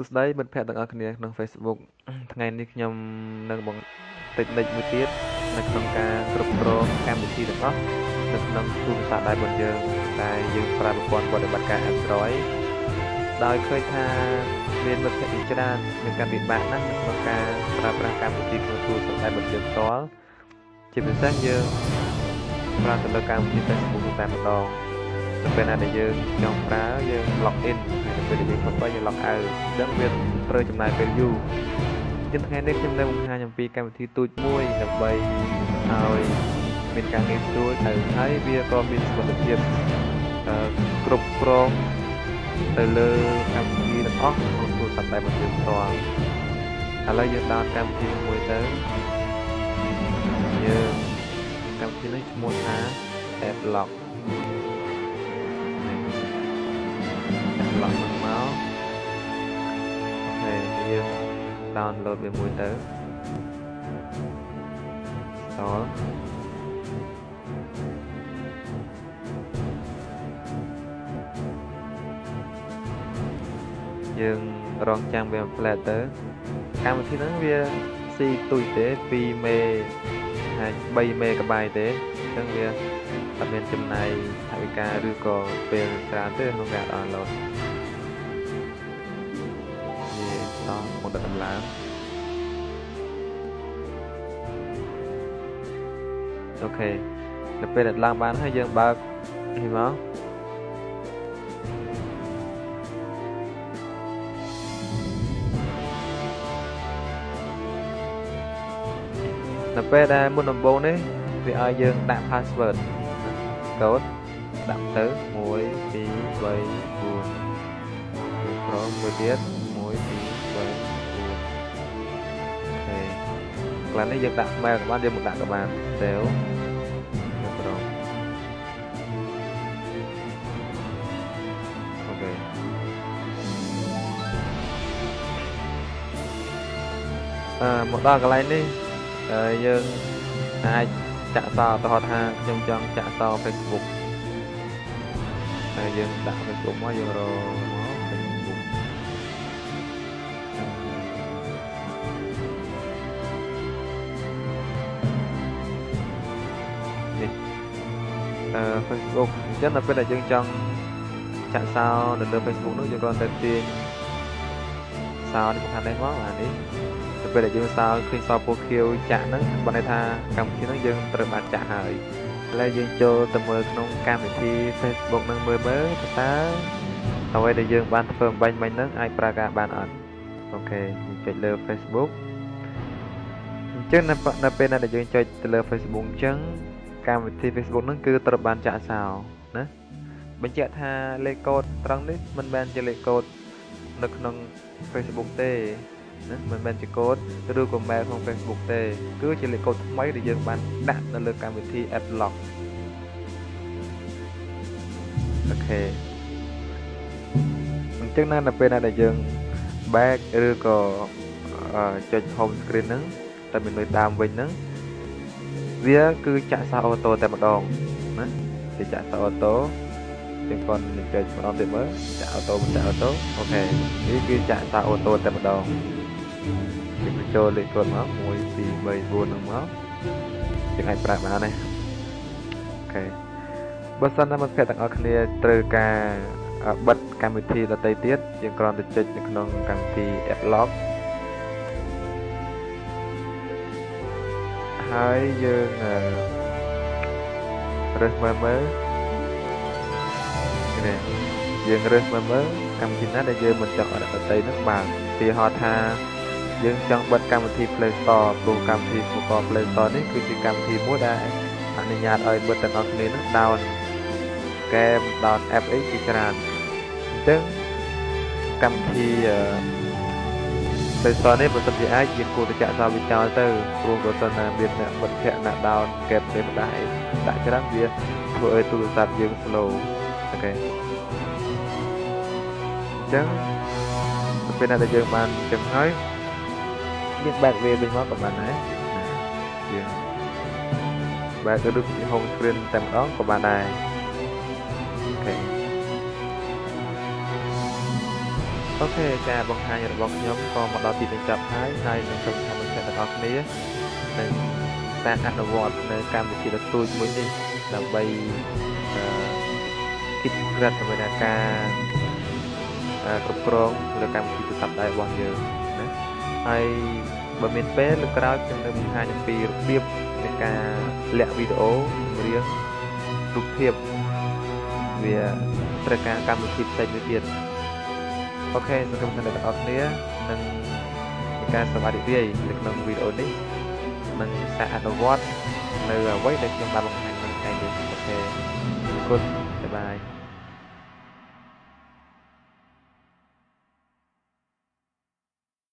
សួស្តីមិត្តភ័ក្តិទាំងអស់គ្នាក្នុង Facebook ថ្ងៃនេះខ្ញុំនឹងបង្តិចនិចមួយទៀតនៅក្នុងការគ្រប់គ្រងកម្មវិធីទាំងអស់នៅក្នុងទូរស័ព្ទដៃរបស់យើងដែលយើងប្រើប្រព័ន្ធបដិបត្តិការ Android ដោយឃើញថាមានមិត្តភ័ក្តិជាច្រើនមានការពិបាកណាស់នៅក្នុងការប្រើប្រាស់កម្មវិធីក្នុងទូរស័ព្ទដៃរបស់យើងផ្ទាល់ជាពិសេសយើងប្រើទៅលើកម្មវិធី Facebook តែម្ដងទៅពេលណាដែលយើងចង់ប្រើយើង log in ហើយទៅពេលដែលយើងធ្វើយើង log out អញ្ចឹងវាត្រូវចំណាយពេលយូរជាថ្ងៃនេះខ្ញុំនឹងបង្ហាញអំពីកម្មវិធីទូចមួយដើម្បីឲ្យមានការងាយស្រួលទៅហើយវាក៏មានសុវត្ថិភាពគ្រប់គ្រងទៅលើកម្មវិធីទាំងអស់ក្នុងទូរស័ព្ទតែរបស់យើងផ្ទាល់ឥឡូវយើងដោនកម្មវិធីមួយទៅយើងកម្មវិធីនេះឈ្មោះថា AppLock ឡើងមកហើយយើង download វាមួយទៅinstall យើងរងចាំវាផ្លែទៅកម្មវិធីហ្នឹងវាស៊ីទុយទេ2មេហើយ3មេហ្គាបៃទេអញ្ចឹងវាអត់មានចំណាយថវិកាឬក៏ពេលច្រើនទេក្នុងការ download មកដល់ដំឡើងអូខេដល់ពេលឡើងបានហើយយើងបើកនេះមកដល់ពេលដែលមុនដំបូងនេះវាឲ្យយើងដាក់ password កូដដាក់ទៅ1 2 3 4ប្រមមួយទៀត1 2 3 4កន្លែងនេះយើងដាក់ស្មើក៏បានយើងមកដាក់ក៏បានទៅយើងប្រមអូខេមកដល់កន្លែងនេះយើងអាចចាក់សោទៅថាខ្ញុំចង់ចាក់សោ Facebook ហើយយើងដាក់ Facebook មកយើងរកមក Facebook នេះFacebook អញ្ចឹងដល់ពេលដែលយើងចង់ចាក់សោនៅលើ Facebook នោះយើងគ្រាន់តែទាញសោនេះខាងនេះមកអានេះទៅពេលដែលយើងសើឃើញសពពណ៌ខៀវចាក់ហ្នឹងបានន័យថាកម្មវិធីហ្នឹងយើងត្រូវបានចាក់ហើយឥឡូវយើងចូលទៅមើលក្នុងកម្មវិធី Facebook ហ្នឹងមើលតើអ្វីដែលយើងបានធ្វើបាញ់ហ្នឹងអាចប្រើការបានអត់អូខេយើងចុចលើ Facebook អញ្ចឹងនៅពេលដែលយើងចុចទៅលើ Facebook អញ្ចឹងកម្មវិធី Facebook ហ្នឹងគឺត្រូវបានចាក់សោណាបញ្ជាក់ថាលេខកូដត្រង់នេះមិនមែនជាលេខកូដនៅក្នុង Facebook ទេណាមិនមែនជាកូដឬក៏ mail ក្នុង Facebook ទេគឺជាលេខកូដថ្មីដែលយើងបានដាក់នៅលើកម្មវិធី AppLock អូខេអញ្ចឹងនៅពេលដែលយើង back ឬក៏ចុច home screen ហ្នឹងតែមានលើដើមវិញហ្នឹងវាគឺចាក់សារអូតូតែម្ដងណាវាចាក់សារអូតូយើងគាត់ចុចម្ដងទៀតមើលចាក់អូតូអូខេនេះគឺចាក់សារអូតូតែម្ដងយើងបញ្ចូលលេខកូដមក1 2 3 4ហ្នឹងមកយើងអាចប្រើបានណាអូខេបើសិនណាមិត្តភ័ក្តិទាំងអស់គ្នាត្រូវការបិទកម្មវិធីដទៃទៀតយើងគ្រាន់តែចុចនៅក្នុងកម្មវិធី AppLock ហើយយើងរើសមើលនេះយើងរើសមើលកម្មវិធីណាដែលយើងមិនចង់ឲ្យដទៃនោះបានទីហោថាយើងចង់បិទកម្មវិធី Play Store ព្រោះកម្មវិធី Play Store នេះគឺជាកម្មវិធីមួយដែលអនុញ្ញាតឲ្យមិត្តទាំងអស់គ្នានឹង down game down app អីជាច្រើនអញ្ចឹងកម្មវិធី Play Store នេះបើសិនជាអាចយើងគួរតែចាក់សារវាចោលទៅព្រោះបើសិនណាមានអ្នកមិត្តភ័ក្តិណា down game ទេម្ដាយដាក់ច្រើនវាធ្វើឲ្យទូរស័ព្ទយើង slow អូខេអញ្ចឹងពេលណាដែលយើងបានអញ្ចឹងហើយយើងបែកវាវិញមកក៏បានដែរយើងបែកទៅដូច home screen តែម្ដងក៏បានដែរអូខេ អូខេការបង្ហាញរបស់ខ្ញុំក៏មកដល់ទីបញ្ចប់ហើយនឹងសូមថាលោកអ្នកទាំងអស់គ្នានឹងការអនុវត្តនៅកម្មវិធីដ៏ទូចមួយនេះដើម្បីគិតក្រិតដើម្បីថាការគ្រប់គ្រងលើកម្មវិធីទូរស័ព្ទដៃរបស់យើងណាហើយបើមានពេលលើកក្រោយខ្ញុំនឹងបង្ហាញអំពីរបៀបនៃការលាក់វីដេអូចម្រៀងរូបភាពវាត្រូវការកម្មវិធីផ្សេងមួយទៀតអូខេសង្ឃឹមថាអ្នកទាំងអស់គ្នានឹងមានការសប្បាយរីករាយនៅក្នុងវីដេអូនេះនិងសាកអនុវត្តនៅអ្វីដែលខ្ញុំបានបង្ហាញនៅថ្ងៃនេះអូខេអរគុណបាយបាយ